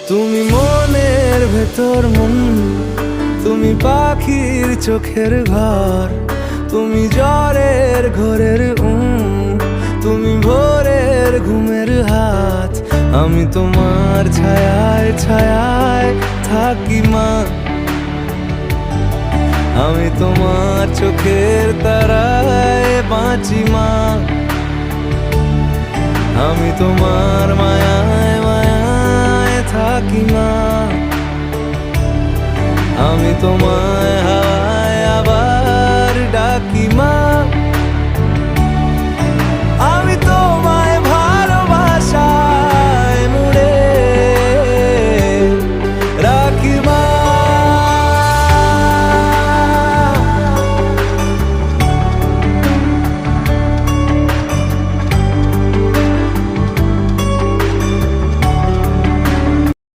তুমি মনের ভেতর মন, তুমি পাখির চোখের ঘর, তুমি জ্বরের ঘোরের তুমি ভোরের ঘুমের হাত। আমি তোমার ছায়ায় ছায়ায় থাকি মা, আমি তোমার চোখের তারায় বাঁচি মা, আমি তোমার মায়ায় মায়ায় থাকি মা, আমি তোমায়